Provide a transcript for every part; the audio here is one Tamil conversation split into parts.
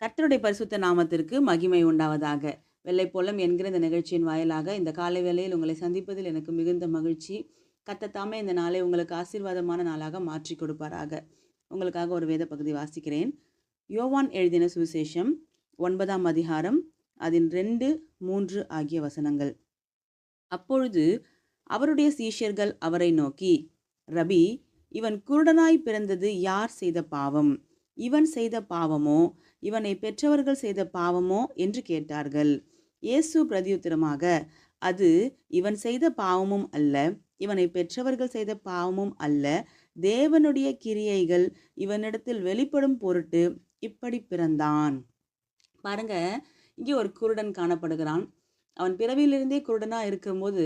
கர்த்தருடைய பரிசுத்த நாமத்திற்கு மகிமை உண்டாவதாக. வெள்ளைப்போளம் என்கிற இந்த நிகழ்ச்சியின் வாயிலாக இந்த காலை வேளையில் உங்களை சந்திப்பதில் எனக்கு மிகுந்த மகிழ்ச்சி. கர்த்தர் தாமே இந்த நாளை உங்களுக்கு ஆசீர்வாதமான நாளாக மாற்றிக் கொடுப்பாராக. உங்களுக்காக ஒரு வேத பகுதி வாசிக்கிறேன். யோவான் எழுதின சுவிசேஷம் 9ஆம் அதிகாரம் அதின் 2, 3 ஆகிய வசனங்கள். அப்பொழுது அவருடைய சீஷர்கள் அவரை நோக்கி, ரபி, இவன் குருடனாய் பிறந்தது யார் செய்த பாவம்? இவன் செய்த பாவமோ, இவனை பெற்றவர்கள் செய்த பாவமோ என்று கேட்டார்கள். இயேசு பிரதியுத்தரமாக, அது இவன் செய்த பாவமும் அல்ல, இவனை பெற்றவர்கள் செய்த பாவமும் அல்ல, தேவனுடைய கிரியைகள் இவனிடத்தில் வெளிப்படும் பொருட்டு இப்படி பிறந்தான். பாருங்க, இங்கே ஒரு குருடன் காணப்படுகிறான். அவன் பிறவியிலிருந்தே குருடனா இருக்கும்போது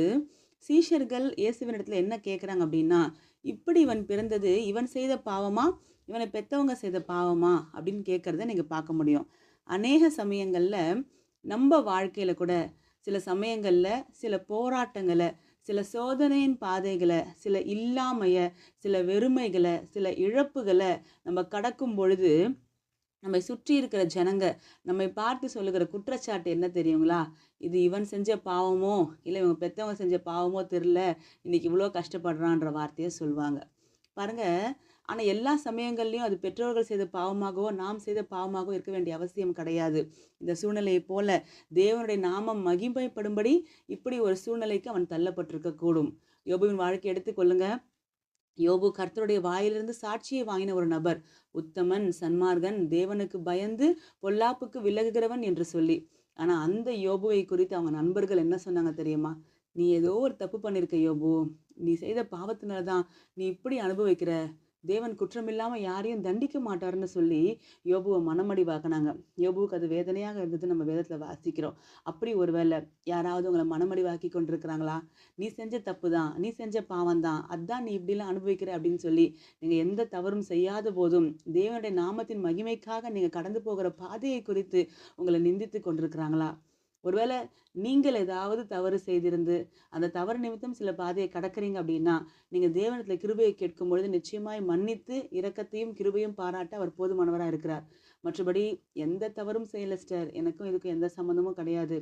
சீஷர்கள் இயேசுவினிடத்தில் என்ன கேட்குறாங்க அப்படின்னா, இப்படி இவன் பிறந்தது இவன் செய்த பாவமா, இவனை பெற்றவங்க செய்த பாவமா அப்படின்னு கேட்குறத நீங்கள் பார்க்க முடியும். அநேக சமயங்களில் நம்ம வாழ்க்கையில் கூட சில சமயங்களில் சில போராட்டங்களை, சில சோதனையின் பாதைகளை, சில இல்லாமைய, சில வெறுமைகளை, சில இழப்புகளை நம்ம கடக்கும் பொழுது நம்மை சுற்றி இருக்கிற ஜனங்க நம்மை பார்த்து சொல்லுகிற குற்றச்சாட்டு என்ன தெரியுங்களா? இது இவன் செஞ்ச பாவமோ, இல்லை இவங்க பெற்றவங்க செஞ்ச பாவமோ தெரில, இன்னைக்கு இவ்வளோ கஷ்டப்படுறான்ற வார்த்தையை சொல்லுவாங்க. பாருங்க, ஆனால் எல்லா சமயங்கள்லையும் அது பெற்றோர்கள் செய்த பாவமாகவோ நாம் செய்த பாவமாகவோ இருக்க வேண்டிய அவசியம் கிடையாது. இந்த சூழ்நிலையை போல தேவனுடைய நாமம் மகிமைப்படும்படி இப்படி ஒரு சூழ்நிலைக்கு அவன் தள்ளப்பட்டிருக்க கூடும். யோபுவின் வாழ்க்கை எடுத்துக்கொள்ளுங்க. யோபு கர்த்தருடைய வாயிலிருந்து சாட்சியை வாங்கின ஒரு நபர். உத்தமன், சன்மார்கன், தேவனுக்கு பயந்து பொல்லாப்புக்கு விலகுகிறவன் என்று சொல்லி. ஆனா அந்த யோபுவை குறித்து அவங்க நண்பர்கள் என்ன சொன்னாங்க தெரியுமா? நீ ஏதோ ஒரு தப்பு பண்ணிருக்க யோபு, நீ செய்த பாவத்தினாலதான் நீ இப்படி அனுபவிக்கிற, தேவன் குற்றமில்லாம யாரையும் தண்டிக்க மாட்டாருன்னு சொல்லி யோபுவை மனமடிவாக்குனாங்க. யோபுவுக்கு அது வேதனையாக இருந்தது, நம்ம வேதத்துல வாசிக்கிறோம். அப்படி ஒருவேளை யாராவது உங்களை மனமடிவாக்கி கொண்டிருக்கிறாங்களா? நீ செஞ்ச தப்பு தான், நீ செஞ்ச பாவம் தான், அதான் நீ இப்படிலாம் அனுபவிக்கிற அப்படின்னு சொல்லி நீங்க எந்த தவறும் செய்யாத போதும் தேவனுடைய நாமத்தின் மகிமைக்காக நீங்க கடந்து போகிற பாதையை குறித்து உங்களை நிந்தித்து கொண்டிருக்கிறாங்களா? ஒருவேளை நீங்கள் ஏதாவது தவறு செய்திருந்து அந்த தவறு நிமித்தம் சில பாதையை கடக்கிறீங்க அப்படின்னா, நீங்க தேவனிடத்துல கிருபையை கேட்கும் பொழுது நிச்சயமாய் மன்னித்து இரக்கத்தையும் கிருபையும் பாராட்ட அவர் போதுமானவராக இருக்கிறார். மற்றபடி எந்த தவறும் செய்யல சிஸ்டர், எனக்கும் இதுக்கும் எந்த சம்மந்தமும் கிடையாது,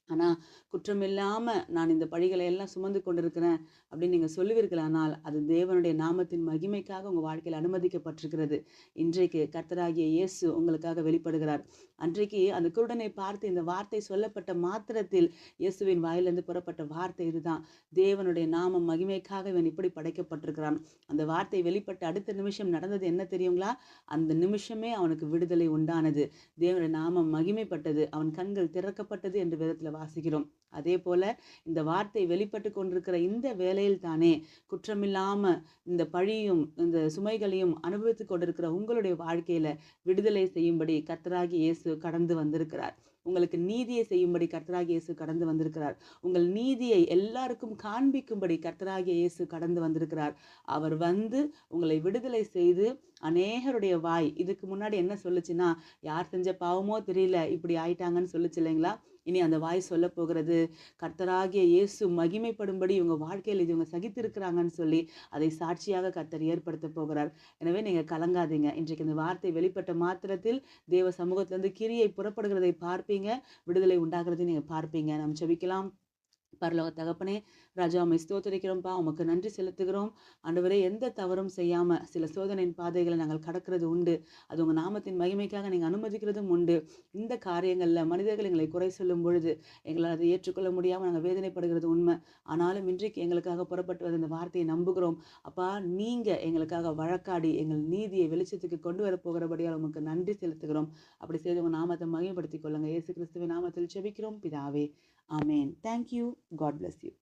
ஆனா குற்றமில்லாம நான் இந்த பழிகளை எல்லாம் சுமந்து கொண்டிருக்கிறேன் அப்படின்னு நீங்க சொல்லுவீர்களானால், அது தேவனுடைய நாமத்தின் மகிமைக்காக உங்க வாழ்க்கையில் அனுமதிக்கப்பட்டிருக்கிறது. இன்றைக்கு கர்த்தராகிய இயேசு உங்களுக்காக வெளிப்படுகிறார். அன்றைக்கு அந்த குருடனை பார்த்து இந்த வார்த்தை சொல்லப்பட்ட மாத்திரத்தில் இயேசுவின் வாயிலிருந்து புறப்பட்ட வார்த்தை இதுதான். தேவனுடைய நாமம் மகிமைக்காக இவன் இப்படி படைக்கப்பட்டிருக்கிறான். அந்த வார்த்தை வெளிப்பட்ட அடுத்த நிமிஷம் நடந்தது என்ன தெரியுங்களா? அந்த நிமிஷமே அவனுக்கு விடுதலை உண்டானது. தேவனுடைய நாமம் மகிமைப்பட்டது, அவன் கண்கள் திறக்கப்பட்டது என்று வேதத்துல வாசிக்கிறோம். அதே போல இந்த வார்த்தை வெளிப்பட்டு கொண்டிருக்கிற இந்த வேளையில் தானே குற்றமில்லாம இந்த பழியும் இந்த சுமைகளையும் அனுபவித்துக் கொண்டிருக்கிற உங்களுடைய வாழ்க்கையில விடுதலை செய்யும்படி கர்த்தராகிய இயேசு கடந்து வந்திருக்கிறார். உங்களுக்கு நீதியை செய்யும்படி கர்த்தராகிய இயேசு கடந்து வந்திருக்கிறார். உங்கள் நீதியை எல்லாருக்கும் காண்பிக்கும்படி கர்த்தராகிய இயேசு கடந்து வந்திருக்கிறார். அவர் வந்து உங்களை விடுதலை செய்து அநேகருடைய வாய் இதுக்கு முன்னாடி என்ன சொல்லுச்சுன்னா, யார் செஞ்ச பாவமோ தெரியல இப்படி ஆயிட்டாங்கன்னு சொல்லுச்சு இல்லைங்களா? இனி அந்த வாய் சொல்ல போகிறது, கர்த்தராகிய இயேசு மகிமைப்படும்படி இவங்க வாழ்க்கையில் இது இவங்க சகித்திருக்கிறாங்கன்னு சொல்லி அதை சாட்சியாக கர்த்தர் ஏற்படுத்த போகிறார். எனவே நீங்க கலங்காதீங்க. இன்றைக்கு இந்த வார்த்தை வெளிப்பட்ட மாத்திரத்தில் தேவ சமூகத்திலிருந்து கிரியை புறப்படுகிறதை பார்ப்பீங்க, விடுதலை உண்டாகிறதை நீங்க பார்ப்பீங்க. நாம் ஜெபிக்கலாம். பரலோக தகப்பனே, ராஜா உம்மை ஸ்தோத்திரிக்கிறோம்ப்பா, உமக்கு நன்றி செலுத்துகிறோம். ஆண்டவரே, எந்த தவறும் செய்யாம சில சோதனையின் பாதைகளை நாங்கள் கடக்கிறது உண்டு. அது உங்க நாமத்தின் மகிமைக்காக நீங்க அனுமதிக்கிறதும் உண்டு. இந்த காரியங்கள்ல மனிதர்கள் எங்களை குறை சொல்லும் பொழுது எங்களால் அதை ஏற்றுக்கொள்ள முடியாம நாங்கள் வேதனைப்படுகிறது உண்மை. ஆனாலும் இன்றைக்கு எங்களுக்காக புறப்பட்டு வந்த இந்த வார்த்தையை நம்புகிறோம். அப்பா, நீங்க எங்களுக்காக வழக்காடி எங்கள் நீதியை வெளிச்சத்துக்கு கொண்டு வர போகிறபடியால் உமக்கு நன்றி செலுத்துகிறோம். அப்படி செய்து உங்க நாமத்தை மகிமைப்படுத்திக் கொள்ளுங்க. இயேசு கிறிஸ்துவின் நாமத்தில் ஜெபிக்கிறோம் பிதாவே. Amen. Thank you. God bless you.